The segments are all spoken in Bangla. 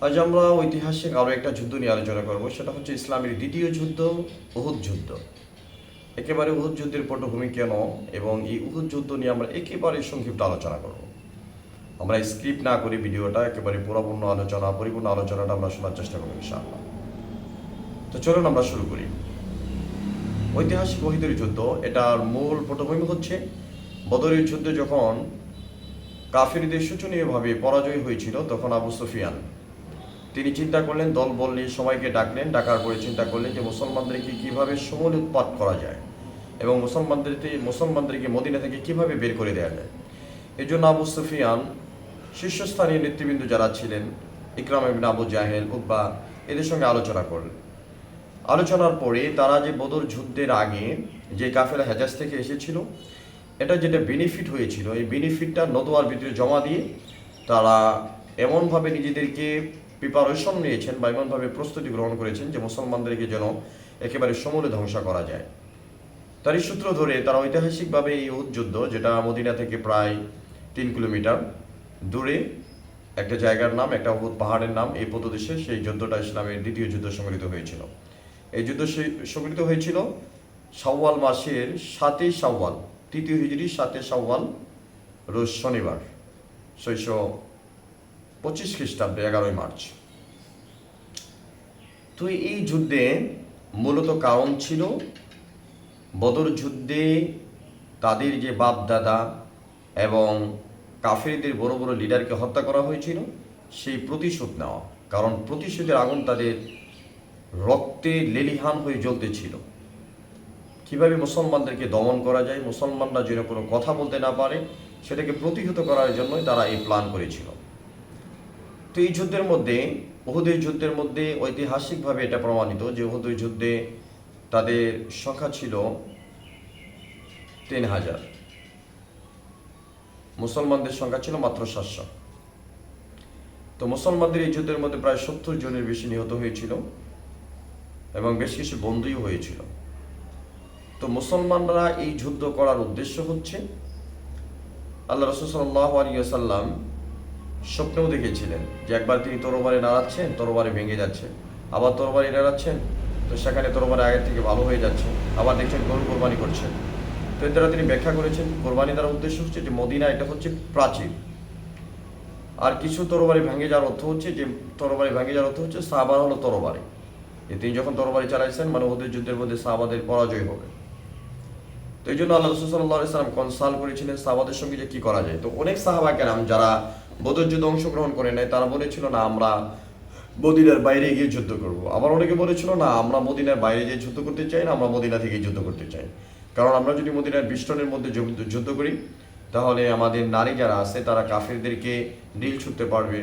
আজ আমরা ঐতিহাসিক আরও একটা যুদ্ধ নিয়ে আলোচনা করব, সেটা হচ্ছে ইসলামের দ্বিতীয় যুদ্ধ, উহুদ যুদ্ধ। একেবারে উহুদ যুদ্ধের পটভূমি কেন এবং এই উহুদ যুদ্ধ নিয়ে আমরা একেবারে সংক্ষিপ্ত আলোচনা করব। আমরা স্ক্রিপ্ট না করে ভিডিওটা একেবারে পরিপূর্ণ আলোচনাটা আমরা শোনার চেষ্টা করব ইনশাআল্লাহ। তো চলুন আমরা শুরু করি। ঐতিহাসিক উহুদের যুদ্ধ, এটার মূল পটভূমি হচ্ছে বদরের যুদ্ধে যখন কাফিরদের শোচনীয়ভাবে পরাজয় হয়েছিল, তখন আবু সুফিয়ান তিনি চিন্তা করলেন, দল বল নিয়ে সবাইকে ডাকলেন। ডাকার পরে চিন্তা করলেন যে মুসলমানদেরকে কিভাবে সমূল উৎপাত করা যায় এবং মুসলমানদেরকে মদিনা থেকে কিভাবে বের করে দেওয়া যায়। এই জন্য আবু সুফিয়ান শীর্ষস্থানীয় নেতৃবৃন্দ যারা ছিলেন, ইকরামা ইবনে আবু জাহেল, উতবা, এদের সঙ্গে আলোচনা করলেন। আলোচনার পরে তারা যে বদর যুদ্ধের আগে যে কাফেলা হেজাজ থেকে এসেছিল, এটা যেটা বেনিফিট হয়েছিল, এই বেনিফিটটা নদওয়ার ভিতরে জমা দিয়ে তারা এমনভাবে নিজেদেরকে প্রিপারেশন নিয়েছেন বা এমনভাবে প্রস্তুতি গ্রহণ করেছেন যে মুসলমানদেরকে যেন একেবারে সমূলে ধ্বংস করা যায়। তারই সূত্র ধরে তারা ঐতিহাসিকভাবে এই উহুদ যুদ্ধ, যেটা মদিনা থেকে প্রায় 3 কিলোমিটার দূরে একটা জায়গার নাম, একটা উহুদ পাহাড়ের নাম, এই পদদেশে সেই যুদ্ধটা ইসলামের দ্বিতীয় যুদ্ধ সংঘটিত হয়েছিল। এই যুদ্ধ সংঘটিত হয়েছিল শাওয়াল মাসের 7ই শাওয়াল, তৃতীয় হিজরি 7 শাওয়াল, রোজ শনিবার, 625 খ্রিস্টাব্দে 11 মার্চ। তো এই যুদ্ধে মূলত কারণ ছিল বদর যুদ্ধে তাদের যে বাপ দাদা এবং কাফেরদের বড় বড় লিডারকে হত্যা করা হয়েছিল, সেই প্রতিশোধ নেওয়া। কারণ প্রতিশোধের আগুন তাদের রক্তে লেলিহান হয়ে জ্বলতেছিল। কিভাবে মুসলমানদেরকে দমন করা যায়, মুসলমানরা যেন কোনো কথা বলতে না পারে, সেটাকে প্রতিহত করার জন্যই তারা এই প্ল্যান করেছিল। তো এই যুদ্ধের মধ্যে, উহুদের যুদ্ধের মধ্যে ঐতিহাসিকভাবে এটা প্রমাণিত যে উহুদের যুদ্ধে তাদের সংখ্যা ছিল 3000, মুসলমানদের সংখ্যা ছিল মাত্র 700। তো মুসলমানদের এই যুদ্ধের মধ্যে প্রায় 70 জনের বেশি নিহত হয়েছিল এবং বেশ কিছু বন্দীও হয়েছিল। তো মুসলমানরা এই যুদ্ধ করার উদ্দেশ্য হচ্ছে, আল্লাহ রাসূল সাল্লাল্লাহু আলাইহি ওয়াসাল্লাম স্বপ্নেও দেখেছিলেন যে একবার তিনি তরবারি নাড়াচ্ছেন, তরবারি ভেঙে যাচ্ছে, আবার তরবারি নাড়াচ্ছেন, তো সেখানে তরবারি আগের থেকে ভালো হয়ে যাচ্ছে, আবার দেখছেন গরু কোরবানি করছেন। তো এর দ্বারা তিনি ব্যাখ্যা করেছেন কোরবানি দ্বারা উদ্দেশ্য হচ্ছে যে মদিনা এটা হচ্ছে প্রাচীর, আর কিছু তরবারি ভেঙে যাওয়ার অর্থ হচ্ছে যে সাহাবার হলো তরবারি। তিনি যখন তরবারি চালাইছেন মানে ওদের যুদ্ধের মধ্যে সাহাবাদের পরাজয় হবে। তো এই জন্য আল্লাহ রাসূল সাল্লাল্লাহু আলাইহি ওয়াসাল্লাম কনসাল্ট করেছিলেন সাহাবাদের সঙ্গে যে কি করা যায়। তো অনেক সাহাবা কেরাম যারা বদর যুদ্ধে অংশগ্রহণ করে নাই, তারা বলেছিল না আমরা মদিনার বাইরে গিয়ে যুদ্ধ করব। আবার অনেকে বলেছিল না আমরা মদিনার বাইরে গিয়ে যুদ্ধ করতে চাই না, আমরা মদিনা থেকে যুদ্ধ করতে চাই। কারণ আমরা যদি মদিনার বিষ্টনের মধ্যে যুদ্ধ করি, তাহলে আমাদের নারী যারা আছে তারা কাফেরদেরকে ঢিল ছুটতে পারবে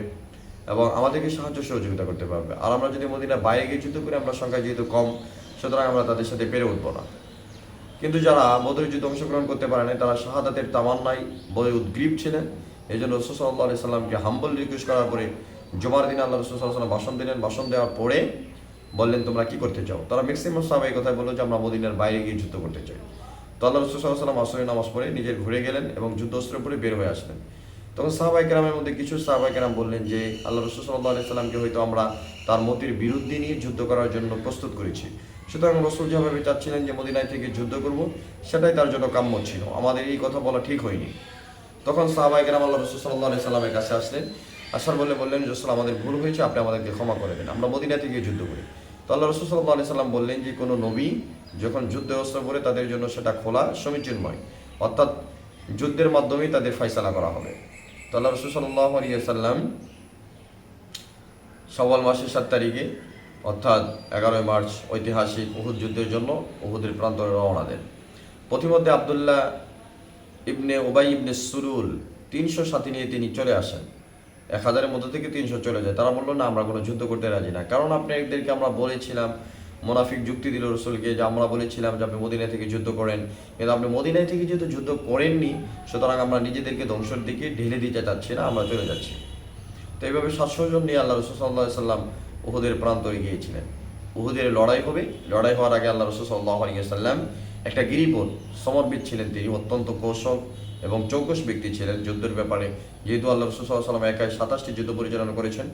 এবং আমাদেরকে সাহায্য সহযোগিতা করতে পারবে। আর আমরা যদি মদিনার বাইরে গিয়ে যুদ্ধ করি, আমরা সংখ্যা যেহেতু কম, সুতরাং আমরা তাদের সাথে পেরে উঠবো না। কিন্তু যারা বদরের যুদ্ধে অংশগ্রহণ করতে পারে নাই, তারা শাহাদাতের তামান্নায় বড় উদ্গ্রীব ছিলেন। এই জন্য রাসূল সাল্লাল্লাহু আলাইহি সাল্লামকে হাম্বল রিকোয়েস্ট করার পরে জুমার দিন আল্লাহ রাসূল সাল্লাল্লাহু আলাইহি ওয়াসাল্লাম ভাষণ দিলেন। ভাষণ দেওয়ার পরে বললেন, তোমরা কি করতে চাও? তারা ম্যাক্সিমাম সাহাবা এই কথা বললো যে আমরা মদিনার বাইরে গিয়ে যুদ্ধ করতে চাই। তো আল্লাহ রাসূল সাল্লাল্লাহু আলাইহি ওয়াসাল্লাম আসরের নামাজ পড়ে নিজের ঘুরে গেলেন এবং যুদ্ধস্ত্র পরে বের হয়ে আসলেন। তখন সাহাবায়ে কেরামের মধ্যে কিছু সাহাবায়ে কেরাম বললেন যে আল্লাহ রাসূল সাল্লাল্লাহু আলাইহি সাল্লামকে হয়তো আমরা তার মতের বিরুদ্ধে নিয়ে যুদ্ধ করার জন্য প্রস্তুত করেছি। সুতরাং রাসূল যেভাবে চাচ্ছিলেন যে মদিনায় থেকে যুদ্ধ করব, সেটাই তার জন্য কাম্য ছিল, আমাদের এই কথা বলা ঠিক হয়নি। তখন সাহাবায়ে কেরাম আল্লাহ রাসূল সাল্লাল্লাহু আলাইহি সাল্লামের কাছে আসলেন। আসার বললেন রাসূল আমাদের ভুল হয়েছে, আপনি আমাদেরকে ক্ষমা করে দেন, আমরা মদিনা থেকে যুদ্ধ করি। তো আল্লাহ রাসূল সাল্লাল্লাহু আলাইহি সাল্লাম বললেন যে কোনো নবী যখন যুদ্ধে অস্ত্র পরে তাদের জন্য সেটা খোলা সমীচীনময়, অর্থাৎ যুদ্ধের মাধ্যমেই তাদের ফয়সালা করা হবে। তো আল্লাহ রাসূল সাল্লাল্লাহু আলাইহি ওয়াসাল্লাম শাওয়াল মাসের 7 তারিখে অর্থাৎ 11 মার্চ ঐতিহাসিক উহুদ যুদ্ধের জন্য উহুদের প্রান্তরে রওনা দেন। পথিমধ্যে আব্দুল্লাহ ইবনে উবাই ইবনে সুলুল 300 সাথী নিয়ে তিনি চলে আসেন। 1000-এর মধ্যে থেকে 300 চলে যায়। তারা বললো না আমরা কোনো যুদ্ধ করতে রাজি না, কারণ আপনাদেরকে আমরা বলেছিলাম, মুনাফিক যুক্তি দিল রসুলকে যে আমরা বলেছিলাম যে আপনি মদিনা থেকে যুদ্ধ করেন, কিন্তু আপনি মদিনায় থেকে যেহেতু যুদ্ধ করেননি, সুতরাং আমরা নিজেদেরকে ধ্বংসের দিকে ঢেলে দিতে চাচ্ছি না, আমরা চলে যাচ্ছি। তো এইভাবে 700 জন নিয়ে আল্লাহ রাসূল সাল্লাল্লাহু আলাইহি সাল্লাম উহুদের প্রান্তরে গিয়েছিলেন। উহুদের লড়াই হবে। লড়াই হওয়ার আগে আল্লাহ রাসূল সাল্লাল্লাহু আলাইহি সাল্লাম একটা গিরিপথ সমরবিদ ছিলেন, তিনি অত্যন্ত কৌশল এবং চৌকস ব্যক্তি ছিলেন যুদ্ধের ব্যাপারে। যেহেতু আল্লাহ রাসূল সাল্লাল্লাহু আলাইহি ওয়াসাল্লাম একাই 27টি যুদ্ধ পরিচালনা করেছেন,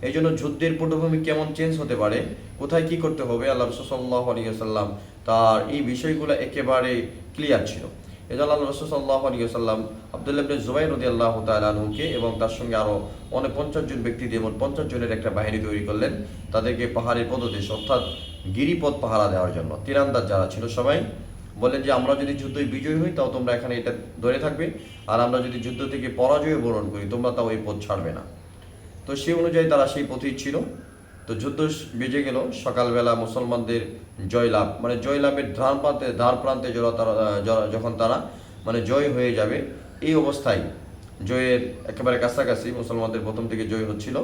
এই জন্য যুদ্ধের পটভূমি কেমন চেঞ্জ হতে পারে, কোথায় কি করতে হবে, আল্লাহ রাসূল সাল্লাল্লাহু আলাইহি ওয়াসাল্লাম তার এই বিষয়গুলো একেবারে ক্লিয়ার ছিল। এই জন্য আল্লাহ রাসূল সাল্লাল্লাহু আলাইহি ওয়াসাল্লাম আব্দুল্লাহ ইবনে জুবাইর রাদিয়াল্লাহু তাআলা আনহুকে এবং তার সঙ্গে আরও 50 জন ব্যক্তি দিয়ে 50 জনের একটা বাহিনী তৈরি করলেন, তাদেরকে পাহাড়ের পদদেশ অর্থাৎ গিরিপথ পাহারা দেওয়ার জন্য। তীরান্দাজ যারা ছিল সবাই বললেন যে আমরা যদি যুদ্ধে বিজয়ী হই তাও তোমরা এখানে এটা ধরে থাকবে, আর আমরা যদি যুদ্ধ থেকে পরাজয় বরণ করি তোমরা তাও এই পথ ছাড়বে না। তো সেই অনুযায়ী তারা সেই পথেই ছিল। তো যুদ্ধ বেজে গেল, সকালবেলা মুসলমানদের জয়লাভ, মানে জয়লাভের ধার প্রান্তে যখন তারা মানে জয় হয়ে যাবে, এই অবস্থায় জয়ের একেবারে কাছাকাছি মুসলমানদের প্রথম থেকে জয় হচ্ছিল,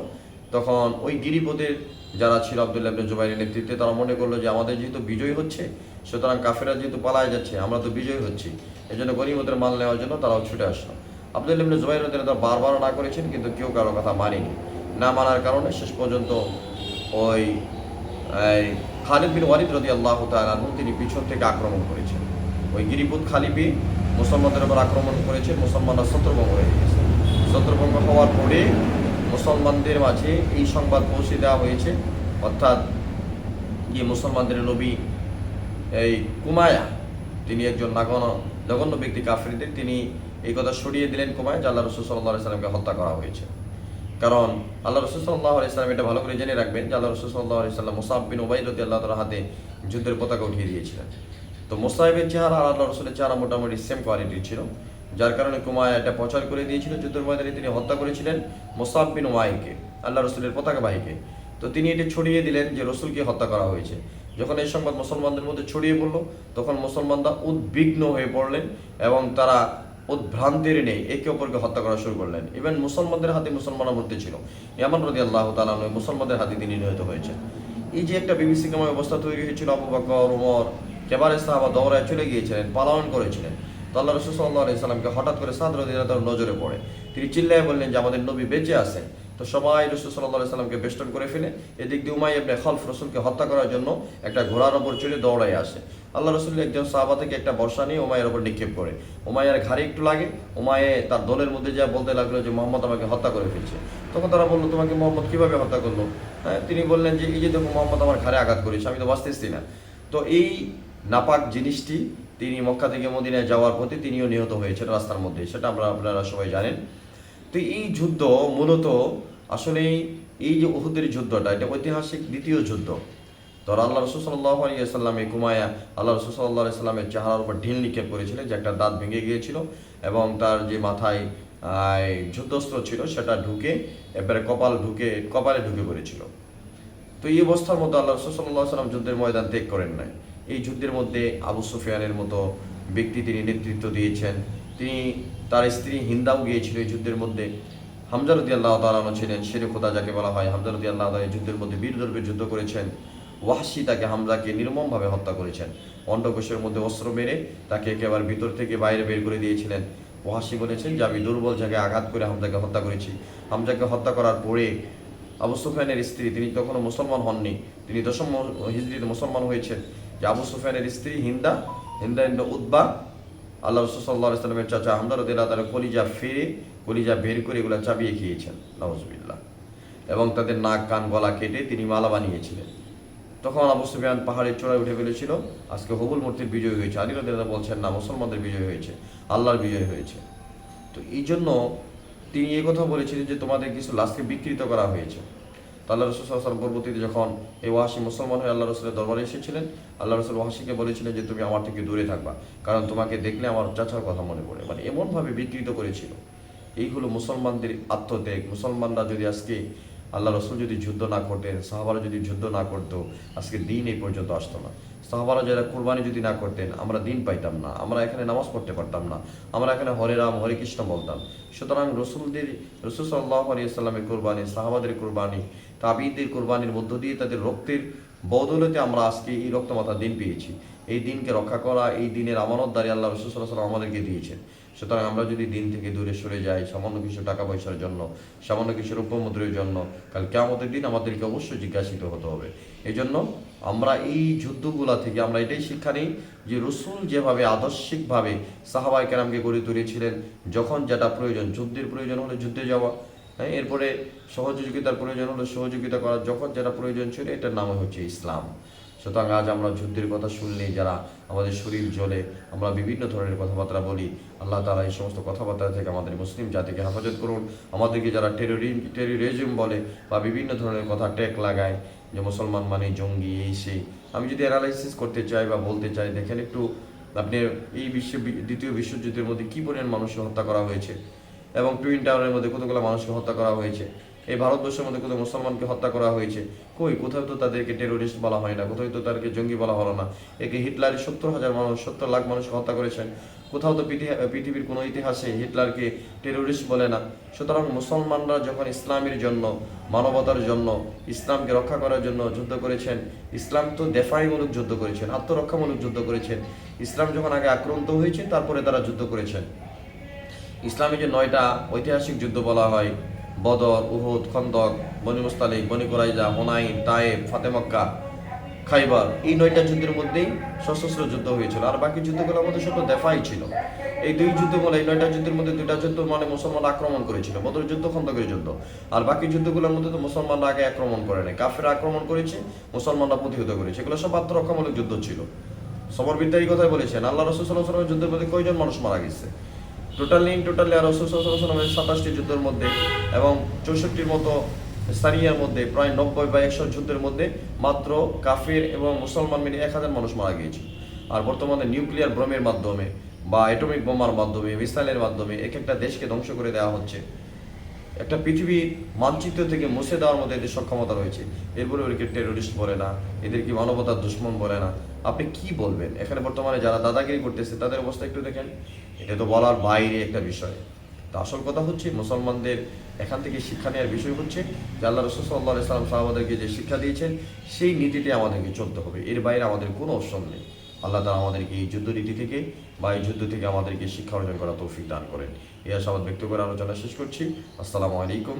তখন ওই গিরিপথের যারা ছিল আব্দুল্লাহ ইবনে জুবাইরের নেতৃত্বে, তারা মনে করলো যে আমাদের যেহেতু বিজয় হচ্ছে, সুতরাং কাফেররা যেহেতু পালায় যাচ্ছে, আমরা তো বিজয় হচ্ছি, এই জন্য গনিমতের মাল নেওয়ার জন্য তারাও ছুটে আসলো। আব্দুল্লাহ ইবনে জুবাইর তারা বারবার না করেছেন, কিন্তু কেউ কারো কথা মানেনি। না মানার কারণে শেষ পর্যন্ত ওই খালিদ বিন ওয়ালিদ রাদিয়াল্লাহু তাআলা আনহু তিনি পিছন থেকে আক্রমণ করেছেন। ওই গিরিপথ খালি পেয়ে মুসলমানদের উপর আক্রমণ করেছে, মুসলমানরা ছত্রভঙ্গ হয়ে গেছে। ছত্রভঙ্গ হওয়ার পরে মুসলমানদের মাঝে এই সংবাদ পৌঁছে দেওয়া হয়েছে, অর্থাৎ যে মুসলমানদের নবী এই কুমায়া, তিনি একজন জঘন্য ব্যক্তি কাফিরদের, তিনি এই কথা সরিয়ে দিলেন কুমায়া যে আল্লাহ রাসূল সাল্লাল্লাহু আলাইহি সাল্লামকে হত্যা করা হয়েছে। কারণ আল্লাহ রাসূল সাল্লাল্লাহু আলাইহি সাল্লাম এটা ভালো করে জেনে রাখবেন যে আল্লাহ রাসূল সাল্লাল্লাহু আলাইহি সাল্লাম মুসাব বিন উমাইর রাদিয়াল্লাহু তাআলার হাতে যুদ্ধের পতাকা উঠিয়ে দিয়েছিলেন। তো মুসাইবের চেহারা আর আল্লাহ রাসূলের চেহারা মোটামুটি সেম কোয়ালিটির ছিল, যার কারণে কুমায়া এটা প্রচার করে দিয়েছিল যুদ্ধের ময়দানে তিনি হত্যা করেছিলেন মুসাব বিন উমাইরকে, আল্লাহ রাসূলের পতাকাবাহীকে। তো তিনি এটা ছড়িয়ে দিলেন যে রসুলকে হত্যা করা হয়েছে। যখন এই সংবাদ মুসলমানদের মধ্যে ছড়িয়ে পড়ল, তখন মুসলমানরা উদ্বিগ্ন হয়ে পড়লেন এবং তারা উদ্ভ্রান্তির নেই একে অপরকে হত্যা করা শুরু করলেন। ইভেন মুসলমানদের হাতে মুসলমানরা মরতে ছিল। ইয়ামান রাদিয়াল্লাহু তাআলা মুসলমানদের হাতে তিনি নিহত হয়েছেন। এই যে একটা বিভীষিকাময় অবস্থা তৈরি হয়েছিল, আবু বকর, ওমর, কেবারে সাহাবা দৌড়ায় চলে গিয়েছিলেন, পালায়ন করেছিলেন। তো আল্লাহ রাসূল সাল্লাল্লাহু আলাইহি সাল্লামকে হঠাৎ করে সাদ রাদিয়াল্লাহু তাআলার নজরে পড়ে, তিনি চিল্লায় বললেন যে আমাদের নবী বেঁচে আছেন। তো সবাই রাসূল সাল্লাল্লাহু আলাইহি সাল্লামকে বেষ্টন করে ফেলে এদিক দিয়ে উমাইয়া ইবনে খালফ রাসূলকে হত্যা করার জন্য একটা ঘোড়ার উপর চড়ে দৌড়ায় আসে। আল্লাহ রাসূল একজন সাহাবা থেকে একটা বর্ষা নিয়ে উমাইয়ার উপর নিক্ষেপ করে, উমাইয়ার ঘাড়ে একটু লাগে, উমাইয়া তার দলের মধ্যে যা বলতে লাগলো যে মুহাম্মদ আমাকে হত্যা করে ফেলছে। তখন তারা বললো তোমাকে মুহাম্মদ কিভাবে হত্যা করলো? তিনি বললেন যে এই যে দেখো মুহাম্মদ আমার ঘাড়ে আঘাত করেছে, আমি তো বাঁচতেছি না। তো এই নাপাক জিনিসটি তিনি মক্কা থেকে মদিনায় যাওয়ার পথে তিনিও নিহত হয়েছেন রাস্তার মধ্যে, সেটা আপনারা সবাই জানেন। তো এই যুদ্ধ মূলত আসলে এই যে উহুদের যুদ্ধটা, এটা ঐতিহাসিক দ্বিতীয় যুদ্ধ। তো আল্লাহ রাসূল সাল্লাল্লাহু আলাইহি ওয়াসাল্লাম এই কুমায়া আল্লাহ রাসূল সাল্লাল্লাহু আলাইহি ওয়াসাল্লামের চেহারার উপর ঢিল নিক্ষেপ করেছিলেন, যে একটা দাঁত ভেঙে গিয়েছিল এবং তার যে মাথায় যুদ্ধস্ত্র ছিল সেটা ঢুকে এবারে কপালে ঢুকে পড়েছিল। তো এই অবস্থার মধ্যে আল্লাহ রাসূল সাল্লাল্লাহু আলাইহি ওয়াসাল্লাম যুদ্ধের ময়দান ত্যাগ করেন নাই। এই যুদ্ধের মধ্যে আবু সুফিয়ানের মতো ব্যক্তি তিনি নেতৃত্ব দিয়েছেন, তিনি তার স্ত্রী হিন্দাও গিয়েছিল এই যুদ্ধের মধ্যে। হামজা রাদিয়াল্লাহু তাআলা আনহু ছিলেন শেরে খোদা যাকে বলা হয়। হামজা রাদিয়াল্লাহু তাআলা এই যুদ্ধের মধ্যে বীরদর্পে যুদ্ধ করেছেন। ওয়াহশী তাকে হামজাকে নির্মমভাবে হত্যা করেছেন, অন্ডকোষের মধ্যে অস্ত্র মেরে তাকে একেবারে ভিতর থেকে বাইরে বের করে দিয়েছিলেন। ওয়াহশী বলেছেন যে আমি দুর্বল জায়গায় আঘাত করে হামজাকে হত্যা করেছি। হামজাকে হত্যা করার পরে আবু সুফিয়ানের স্ত্রী, তিনি তখনও মুসলমান হননি, তিনি 10ম হিজরিতে মুসলমান হয়েছেন, যে আবু সুফিয়ানের স্ত্রী হিন্দা ইবনে উতবা আল্লাহ রাসূল সাল্লাল্লাহু আলাইহি ওয়াসাল্লামের চাচা হামজা রাদিয়াল্লাহু তাআলা কলিজা বের করে এগুলো চাবিয়ে খেয়েছেন, নাউজুবিল্লাহ। এবং তাদের নাক কান গলা কেটে তিনি মালা বানিয়েছিলেন। তখন আবু সুফিয়ান পাহাড়ের চূড়ায় উঠে ফেলেছিল, আজকে হুবল মূর্তির বিজয় হয়েছে। আলী রাদিয়াল্লাহু বলছেন না, মুসলমানদের বিজয় হয়েছে, আল্লাহর বিজয় হয়েছে। তো এই জন্য তিনি এই কথা বলেছিলেন যে তোমাদের কিছু লাশকে বিকৃত করা হয়েছে। তো আল্লাহ রাসূল সাল্লাল্লাহু আলাইহি ওয়াসাল্লাম পরবর্তীতে যখন এই ওয়াহশী মুসলমান হয়ে আল্লাহ রাসূলের দরবারে এসেছিলেন, আল্লাহ রাসূল ওয়াহশীকে বলেছিলেন যে তুমি আমার থেকে দূরে থাকবা, কারণ তোমাকে দেখলে আমার চাচার কথা মনে পড়ে। মানে এমনভাবে বিকৃত করেছিল। এইগুলো মুসলমানদের আত্মত্যাগ। মুসলমানরা যদি আজকে আল্লাহ রাসূল যদি যুদ্ধ না করতেন, সাহাবারা যদি যুদ্ধ না করতো, আজকে দিন এই পর্যন্ত আসতো না। সাহাবারা যারা কুরবানি যদি না করতেন, আমরা দিন পাইতাম না, আমরা এখানে নামাজ পড়তে পারতাম না, আমরা এখানে হরে রাম হরে কৃষ্ণ বলতাম। সুতরাং রাসূল সাল্লাল্লাহু আলাইহি ওয়াসাল্লামের কুরবানি, সাহাবাদের কুরবানি, তাবিঈদের কুরবানির মধ্য দিয়ে তাদের রক্তের বদৌলতে আমরা আজকে এই রক্তমাতা দিন পেয়েছি। এই দিনকে রক্ষা করা, এই দিনের আমানতদারি আল্লাহ রাসূল সাল্লাল্লাহু আলাইহি ওয়াসাল্লাম আমাদেরকে দিয়েছেন। সুতরাং আমরা যদি দিন থেকে দূরে সরে যাই সামান্য কিছু টাকা পয়সার জন্য, সামান্য কিছু রৌপ্যমুদ্রের জন্য, কাল কিয়ামতের দিন আমাদেরকে অবশ্যই জিজ্ঞাসিত হতে হবে। এই জন্য আমরা এই যুদ্ধগুলা থেকে আমরা এটাই শিক্ষা নিই যে রসুল যেভাবে আদর্শিকভাবে সাহাবায়ে কেরামকে গড়ে তুলেছিলেন, যখন যেটা প্রয়োজন, যুদ্ধের প্রয়োজন হলে যুদ্ধে যাওয়া, হ্যাঁ, এরপরে সহযোগিতার প্রয়োজন হলে সহযোগিতা করা, যখন যেটা প্রয়োজন ছিল, এটার নামই হচ্ছে ইসলাম। সুতরাং আজ আমরা যুদ্ধের কথা শুনলেই যারা আমাদের শরীর জ্বলে, আমরা বিভিন্ন ধরনের কথাবার্তা বলি, আল্লাহ তাআলা এই সমস্ত কথাবার্তা থেকে আমাদের মুসলিম জাতিকে হেফাজত করুন। আমাদেরকে যারা টেরোরিজম বলে বা বিভিন্ন ধরনের কথা ট্যাগ লাগায় যে মুসলমান মানে জঙ্গি, এই সেই, আমি যদি অ্যানালাইসিস করতে চাই বা বলতে চাই, দেখেন একটু আপনি এই দ্বিতীয় বিশ্বযুদ্ধের মধ্যে কী পরিমাণ মানুষকে হত্যা করা হয়েছে এবং টুইন টাওয়ারের মধ্যে কতগুলো মানুষকে হত্যা করা হয়েছে, এই ভারতবর্ষের মধ্যে কত মুসলমানকে হত্যা করা হয়েছে, কোথাও তো তাদেরকে টেরোরিস্ট বলা হয় না, কোথাও তো তাদেরকে জঙ্গি বলা হলো না। একে হিটলার 70,000 মানুষ, 70 লাখ মানুষকে হত্যা করেছেন, কোথাও তো পৃথিবীর কোনো ইতিহাসে হিটলারকে টেরোরিস্ট বলে না। সুতরাং মুসলমানরা যখন ইসলামের জন্য, মানবতার জন্য, ইসলামকে রক্ষা করার জন্য যুদ্ধ করেছেন, ইসলাম তো দেফাইমূলক যুদ্ধ করেছেন, আত্মরক্ষামূলক যুদ্ধ করেছেন। ইসলাম যখন আগে আক্রান্ত হয়েছে তারপরে তারা যুদ্ধ করেছেন। ইসলামে যে 9টা ঐতিহাসিক যুদ্ধ বলা হয়, বদর, উহুদ, খন্দক, বনি মুস্তালিক, বনি কুরাইজা, হুনাইন, তায়েফ, ফাতে মক্কা, খাইবার, এই 9টা যুদ্ধের মধ্যেই সশস্ত্র যুদ্ধ হয়েছিল। আর বাকি যুদ্ধগুলোর মধ্যে শুধু দেফাই ছিল। এই 2 যুদ্ধ বলে, এই 9টা যুদ্ধের মধ্যে 2টা যুদ্ধ মানে মুসলমান আক্রমণ করেছিল, বদর যুদ্ধ, খন্দকের যুদ্ধ। আর বাকি যুদ্ধগুলোর মধ্যে তো মুসলমানরা আগে আক্রমণ করে নাই, কাফেররা আক্রমণ করেছে, মুসলমানরা প্রতিহত করেছে। এগুলো সব আত্মরক্ষামূলক যুদ্ধ ছিল। সবরবিদ্যা এই কথাই বলেছেন, আল্লাহ রাসূল সাল্লাল্লাহু আলাইহি ওয়াসাল্লাম যুদ্ধের মধ্যে কয়জন মানুষ মারা গেছে? টোটালি আর রাসূল সাল্লাল্লাহু আলাইহি ওয়াসাল্লামের 27টি যুদ্ধের মধ্যে এবং 64টির মতো সারিয়ার মধ্যে, প্রায় 90 বা 100 যুদ্ধের মধ্যে মাত্র কাফির এবং মুসলমান মিলে 1000 মানুষ মারা গিয়েছে। আর বর্তমানে নিউক্লিয়ার বোমের মাধ্যমে বা অ্যাটমিক বোমার মাধ্যমে, মিসাইলের মাধ্যমে এক একটা দেশকে ধ্বংস করে দেওয়া হচ্ছে। একটা পৃথিবীর মানচিত্র থেকে মুছে দেওয়ার মধ্যে এদের সক্ষমতা রয়েছে। এরপরে ওদেরকে টেরোরিস্ট বলে না, এদেরকে মানবতার দুশ্মন বলে না। আপনি কি বলবেন? এখানে বর্তমানে যারা দাদাগিরি করতেছে তাদের অবস্থা একটু দেখেন। এটা তো বলার বাইরে একটা বিষয়। তো আসল কথা হচ্ছে, মুসলমানদের এখান থেকে শিক্ষা নেওয়ার বিষয় হচ্ছে যে আল্লাহ রাসূল সাল্লাল্লাহু আলাইহি ওয়াসাল্লাম সাহাবাদেরকে যে শিক্ষা দিয়েছেন, সেই নীতিতে আমাদেরকে চলতে হবে। এর বাইরে আমাদের কোনো অপশন নেই। আল্লাহ তাআলা আমাদেরকে এই যুদ্ধনীতি থেকে বা এই যুদ্ধ থেকে আমাদেরকে শিক্ষা অর্জন করা তৌফিক দান করেন। এই আশাবাদ ব্যক্ত করে আলোচনা শেষ করছি। আসসালামু আলাইকুম।